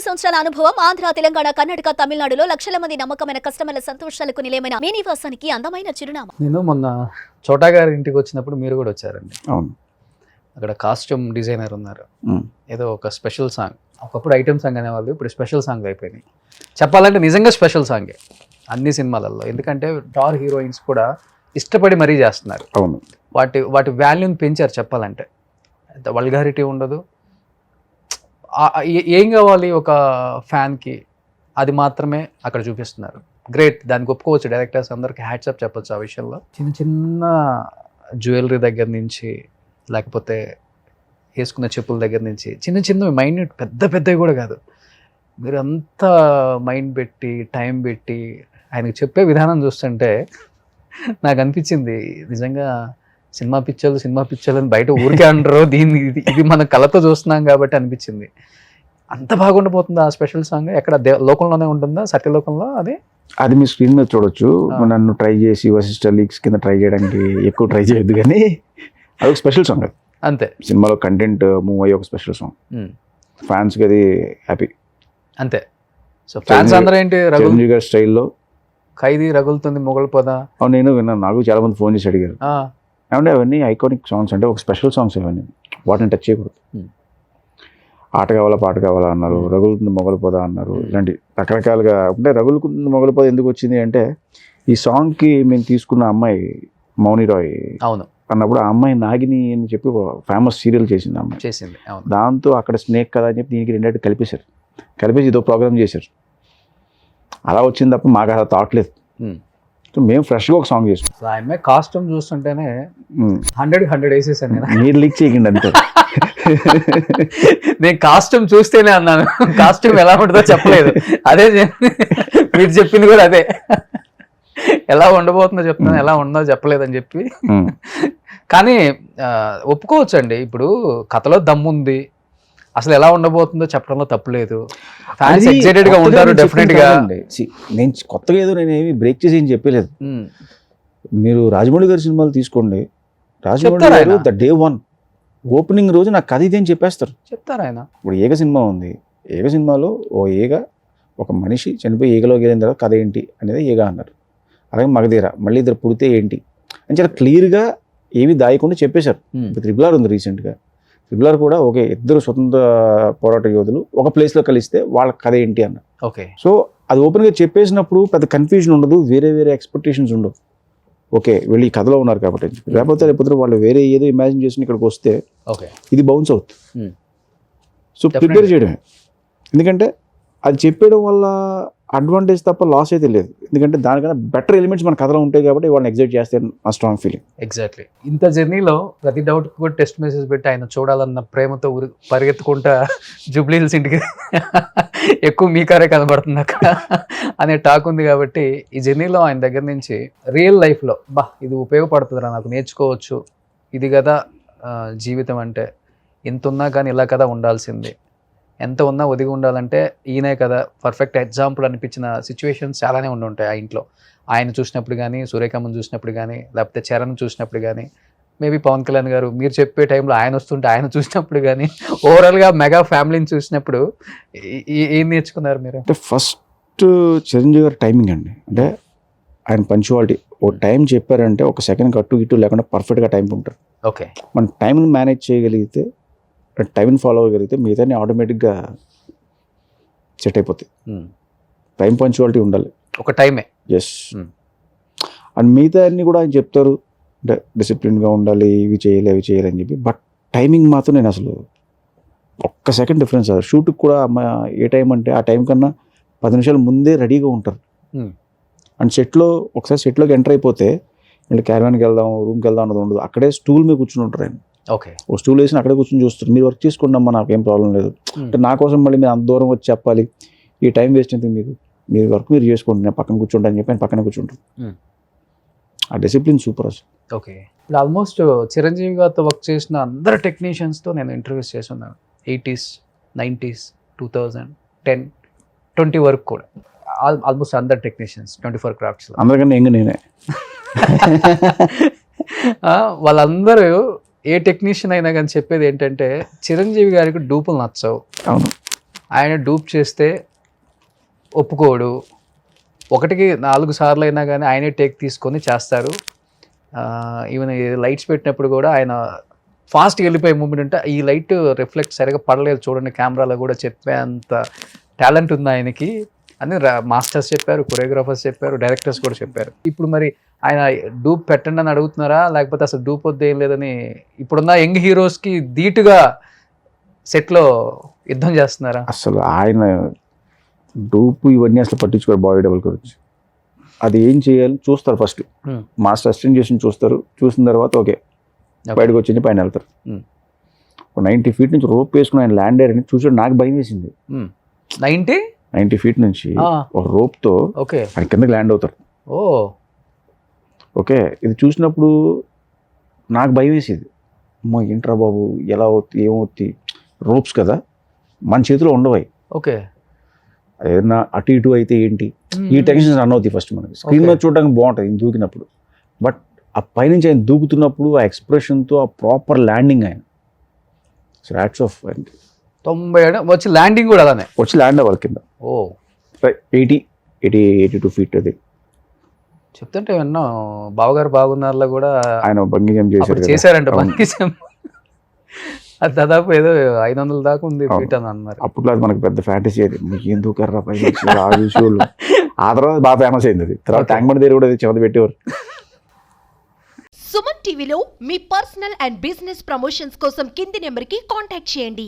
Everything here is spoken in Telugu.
సంవత్సరాల అనుభవం ఆంధ్ర, తెలంగాణ, కర్ణాటక, తమిళనాడులో లక్షల మంది నమ్మకమైన కస్టమర్ల సంతోషాలకు నిలయమైన మీ నివాసానికి అందమైన చిరునామా. నేను మొన్న చోటా గారి ఇంటికి వచ్చినప్పుడు మీరు కూడా వచ్చారండి. అవును. అక్కడ కాస్ట్యూమ్ డిజైనర్ ఉన్నారు. ఏదో ఒక స్పెషల్ సాంగ్, ఒకప్పుడు ఐటమ్ సాంగ్ అనేవాళ్ళు, ఇప్పుడు స్పెషల్ సాంగ్ అయిపోయినాయి. చెప్పాలంటే నిజంగా స్పెషల్ సాంగే అన్ని సినిమాలలో, ఎందుకంటే టార్ హీరోయిన్స్ కూడా ఇష్టపడి మరీ చేస్తున్నారు. అవును. వాటి వాల్యూని పెంచారు. చెప్పాలంటే వల్గారిటీ ఉండదు. ఏం కావాలి ఒక ఫ్యాన్కి, అది మాత్రమే అక్కడ చూపిస్తున్నారు. గ్రేట్, దానికి ఒప్పుకోవచ్చు. డైరెక్టర్స్ అందరికి హ్యాట్సప్ చెప్పొచ్చు ఆ విషయంలో. చిన్న చిన్న జ్యువెలరీ దగ్గర నుంచి, లేకపోతే వేసుకున్న చెప్పుల దగ్గర నుంచి, చిన్న చిన్న మైన్యూట్, పెద్ద పెద్దవి కూడా కాదు, మీరు అంతా మైండ్ పెట్టి టైం పెట్టి ఆయనకు చెప్పే విధానం చూస్తుంటే నాకు అనిపించింది నిజంగా సినిమా పిక్చర్లు అని బయట ఊరికే అంటారు, దీన్ని ఇది మన కళతో చూస్తున్నాం కాబట్టి అనిపించింది. అంత బాగుండిపోతుంది ఆ స్పెషల్ సాంగ్. ఎక్కడ లోకంలోనే ఉంటుందా, సత్యలోకంలో? అది మీ స్క్రీన్ మీద చూడొచ్చు. నన్ను ట్రై చేసి వశిష్ట లీక్స్ కింద ట్రై చేయడానికి ఎక్కువ ట్రై చేయొద్దు, కానీ అది ఒక స్పెషల్ సాంగ్. అది అంతే, సినిమాలో కంటెంట్ మూవ్ అయ్యే ఒక స్పెషల్ సాంగ్. ఫ్యాన్స్కి అది హ్యాపీ. అంతే. సో ఫ్యాన్స్ అందరూ ఏంటి, చిరంజీవి గారి స్టైల్లో ఖైదీ రగులుతుంది మొగలిపోదా. అవును, నేను విన్నాను. నాకు చాలా మంది ఫోన్ చేసి అడిగారు, ఏమంటే అవన్నీ ఐకానిక్ సాంగ్స్, అంటే ఒక స్పెషల్ సాంగ్స్ ఇవన్నీ, వాటిని టచ్ చేయకూడదు. ఆట కావాలా పాట కావాలా అన్నారు, రగులుతుంది మొగలిపోదా అన్నారు. ఇలాంటి రకరకాలుగా. అంటే రగులుతుంది మొగలిపోదా ఎందుకు వచ్చింది అంటే, ఈ సాంగ్కి మేము తీసుకున్న అమ్మాయి మౌని రాయ్ అవును అన్నప్పుడు, ఆ అమ్మాయి నాగిని అని చెప్పి ఫేమస్ సీరియల్ చేసింది అమ్మాయి. చేసింది. దాంతో అక్కడ స్నేక్ కదా అని చెప్పి దీనికి రెండేటి కలిపేసి ఇదో ప్రోగ్రామ్ చేశారు. అలా వచ్చింది తప్ప మాకు అలా థాట్ లేదు. సో మేము ఫ్రెష్గా ఒక సాంగ్ చేసాం. ఆ అమ్మాయి కాస్ట్యూమ్ చూస్తుంటేనే 100 వేసేసాను నేను. మీరు లీక్ చేయకండి అంతే. నేను కాస్ట్యూమ్ చూస్తేనే అన్నాను, కాస్ట్యూమ్ ఎలా ఉంటుందో చెప్పలేదు. అదే మీరు చెప్పింది కూడా అదే, ఎలా ఉండబోతుందో చెప్తున్నాను, ఎలా ఉండదో చెప్పలేదని చెప్పి. కానీ ఒప్పుకోవచ్చు అండి, ఇప్పుడు కథలో దమ్ముంది, అసలు ఎలా ఉండబోతుందో చెప్పడంలో తప్పులేదు. ఫ్యాన్స్ ఎక్సైటెడ్ గా ఉంటారు డెఫినెట్ గా. నేను కొత్తగా ఏదో నేను ఏమి బ్రేక్ చేసి ఏం చెప్పలేదు. మీరు రాజమౌళి గారి సినిమాలు తీసుకోండి, రాజమౌళి గారు ద డే 1 ఓపెనింగ్ రోజు నాకు కథ ఇదేం చెప్తారు ఆయన. ఇప్పుడు ఏగ సినిమా ఉంది, ఏగ సినిమాలో ఒక మనిషి చనిపోయి ఈగలోకి వెళ్ళిన తర్వాత కథ ఏంటి అనేది ఏగ అన్నారు. అలాగే మగధీర మళ్ళీ ఇద్దరు పుడితే ఏంటి అని చాలా క్లియర్గా ఏవి దాయకుండా చెప్పేశారు. ఇప్పుడు త్రిబుల్ ఆర్ ఉంది రీసెంట్గా, త్రిబుల్ ఆర్ కూడా ఓకే, ఇద్దరు స్వతంత్ర పోరాట యోధులు ఒక ప్లేస్లో కలిస్తే వాళ్ళ కథ ఏంటి అన్న. ఓకే, సో అది ఓపెన్గా చెప్పేసినప్పుడు పెద్ద కన్ఫ్యూజన్ ఉండదు, వేరే ఎక్స్పెక్టేషన్స్ ఉండవు. ఓకే, వీళ్ళు ఈ కథలో ఉన్నారు కాబట్టి. లేకపోతే వాళ్ళు వేరే ఏదో ఇమాజిన్ చేసిన ఇక్కడికి వస్తే ఇది బౌన్స్ అవుతుంది. సో ప్రిపేర్ చేయడమే, ఎందుకంటే అది చెప్పేయడం వల్ల అడ్వాంటేజ్ తప్ప లాస్ అయితే లేదు. ఎందుకంటే దానికన్నా బెటర్ ఎలిమెంట్స్ మన కథలో ఉంటాయి కాబట్టి వాళ్ళని ఎగ్జైట్ చేస్తే నా స్ట్రాంగ్ ఫీలింగ్. ఎగ్జాక్ట్లీ. ఇంత జర్నీలో ప్రతి డౌట్ కూడా టెస్ట్ మెసేజ్ పెట్టి ఆయన చూడాలన్న ప్రేమతో పరిగెత్తుకుంటా జూబ్లీ హిల్స్ ఇంటికి ఎక్కువ మీ కారే కనబడుతుంది అక్కడ అనే టాక్ ఉంది. కాబట్టి ఈ జర్నీలో ఆయన దగ్గర నుంచి రియల్ లైఫ్లో ఇది ఉపయోగపడుతుందిరా, నాకు నేర్చుకోవచ్చు, ఇది కదా జీవితం అంటే, ఎంత ఉన్నా కానీ ఇలా కదా ఉండాల్సింది, ఎంత ఉన్నా ఒదిగి ఉండాలంటే ఈయనే కదా పర్ఫెక్ట్ ఎగ్జాంపుల్ అనిపించిన సిచ్యువేషన్స్ చాలానే ఉంటాయి ఆ ఇంట్లో. ఆయన చూసినప్పుడు కానీ, సూర్యకాంత్ చూసినప్పుడు కానీ, లేకపోతే చరణ్ చూసినప్పుడు కానీ, మేబీ పవన్ కళ్యాణ్ గారు మీరు చెప్పే టైంలో ఆయన వస్తుంటే ఆయన చూసినప్పుడు కానీ, ఓవరాల్గా మెగా ఫ్యామిలీని చూసినప్పుడు ఏం నేర్చుకున్నారు మీరు? అంటే ఫస్ట్ చిరంజీవి గారి టైమింగ్ అండి. అంటే ఆయన పంచువాలిటీ. ఓ టైం చెప్పారంటే ఒక సెకండ్ అటు ఇటు లేకుండా పర్ఫెక్ట్గా టైం ఉంటారు. ఓకే, మన టైంని మేనేజ్ చేయగలిగితే, టైంని ఫాలో అవ్వగలిగితే మిగతా ఆటోమేటిక్గా సెట్ అయిపోతాయి. టైం పంచువాలిటీ ఉండాలి, ఒక టైమే. ఎస్. అండ్ మిగతా అన్నీ కూడా ఆయన చెప్తారు, అంటే డిసిప్లిన్గా ఉండాలి, ఇవి చేయాలి అవి చేయాలి అని చెప్పి. బట్ టైమింగ్ మాత్రం నేను అసలు ఒక్క సెకండ్ డిఫరెన్స్. షూట్కి కూడా ఏ టైం అంటే ఆ టైం కన్నా 10 నిమిషాలు ముందే రెడీగా ఉంటారు. అండ్ సెట్లోకి ఎంటర్ అయిపోతే వీళ్ళు క్యారవాన్కి వెళ్దాం, రూమ్కి వెళ్దాం అన్నది ఉండదు. అక్కడే స్టూల్ మీద కూర్చుని ఉంటారు ఆయన. ఓకే, ఓ స్టూల్ వేసి అక్కడే కూర్చొని చూస్తారు, మీరు వర్క్ చేసుకుంటామా, నాకేం ప్రాబ్లం లేదు. అంటే నా కోసం మళ్ళీ మీరు అంత దూరం వచ్చి చెప్పాలి, ఈ టైం వేస్ట్ అయితే మీరు వర్క్ మీరు చేసుకోండి, నేను పక్కన కూర్చుంటా అని చెప్పి ఆయన పక్కనే కూర్చుంటారు. ఆ డిసిప్లిన్ సూపర్ అసలు. ఓకే, ఇప్పుడు ఆల్మోస్ట్ చిరంజీవి గారితో వర్క్ చేసిన అందరు టెక్నీషియన్స్తో నేను ఇంటర్వ్యూస్ చేస్తున్నాను. 80s, 90s, 2010, 20 వరకు కూడా ఆల్మోస్ట్ అందరు టెక్నీషియన్స్ 24 క్రాఫ్ట్స్. అందరికన్నా ఎంగ నేనే. వాళ్ళందరూ ఏ టెక్నీషియన్ అయినా కానీ చెప్పేది ఏంటంటే చిరంజీవి గారికి డూపులు నచ్చవు. అవును, ఆయన డూప్ చేస్తే ఒప్పుకోడు, 1కి 4 సార్లు అయినా కానీ ఆయనే టేక్ తీసుకొని చేస్తారు. ఈవెన్ లైట్స్ పెట్టినప్పుడు కూడా ఆయన ఫాస్ట్గా వెళ్ళిపోయే మూమెంట్ ఉంటే ఈ లైట్ రిఫ్లెక్ట్ సరిగా పడలేదు చూడండి కెమెరాలో కూడా చెప్పేంత టాలెంట్ ఉంది ఆయనకి అని మాస్టర్స్ చెప్పారు, కొరియోగ్రాఫర్స్ చెప్పారు, డైరెక్టర్స్ కూడా చెప్పారు. ఇప్పుడు మరి ఆయన డూప్ పెట్టండి అని అడుగుతున్నారా, లేకపోతే అసలు డూప్ వద్దు ఏం లేదని ఇప్పుడున్న యంగ్ హీరోస్కి ధీటుగా సెట్లో యుద్ధం చేస్తున్నారా? అసలు ఆయన డూపు ఇవన్నీ అసలు పట్టించుకోరు. బాడీ డబుల్ గురించి అది ఏం చేయాలి చూస్తారు. ఫస్ట్ మాస్టర్ అసిస్టెంట్ చేసి చూస్తారు. చూసిన తర్వాత ఓకే బయటకు వచ్చింది పైన వెళ్తారు. 90 feet నుంచి రోప్ వేసుకుని ఆయన ల్యాండ్ అయ్యారని చూసాడు. నాకు భయం వేసింది. 90 feet నుంచి ఒక రోప్తో ఆయన కిందకి ల్యాండ్ అవుతారు. ఓకే, ఇది చూసినప్పుడు నాకు భయం వేసేది. అమ్మో ఏంట్రా బాబు ఎలా అవుతుంది ఏమవుతుంది, రోప్స్ కదా మన చేతిలో ఉండవాయి. ఓకే, ఏదైనా అటు ఇటు అయితే ఏంటి, ఈ టెన్షన్ రన్ అవుతాయి. ఫస్ట్ మనకి స్క్రీన్ మీద చూడడానికి బాగుంటుంది దూకినప్పుడు, బట్ ఆ పైనుంచి ఆయన దూకుతున్నప్పుడు ఆ ఎక్స్ప్రెషన్తో ఆ ప్రాపర్ ల్యాండింగ్ ఆయన హ్యాట్స్ ఆఫ్. 90 వచ్చి ల్యాండింగ్ కూడా అలానే వచ్చి ల్యాండ్ అవ్వాలి కింద. 82 feet అది చెప్తుంటే విన్నా. బావగారు బాగున్నారులో కూడా ఆయన బంగీ జంప్ చేశారంట. బంగీ జంప్ అది దాదాపు ఏదో 500 దాకా ఉంది ఫీట్ అని అన్నారు. అప్పట్లో అది మనకు పెద్ద ఫ్యాంటసీ. అది ఎందుకు కర్రా పై షోలు. ఆ తర్వాత బాగా ఫేమస్ అయింది. అది తర్వాత ట్యాంక్ బండ్ దగ్గర కూడా చెమట పెట్టేవారు. సుమన్ టీవీలో మీ పర్సనల్ అండ్ బిజినెస్ ప్రమోషన్స్ కోసం కింది నెంబర్కి కాంటాక్ట్ చేయండి.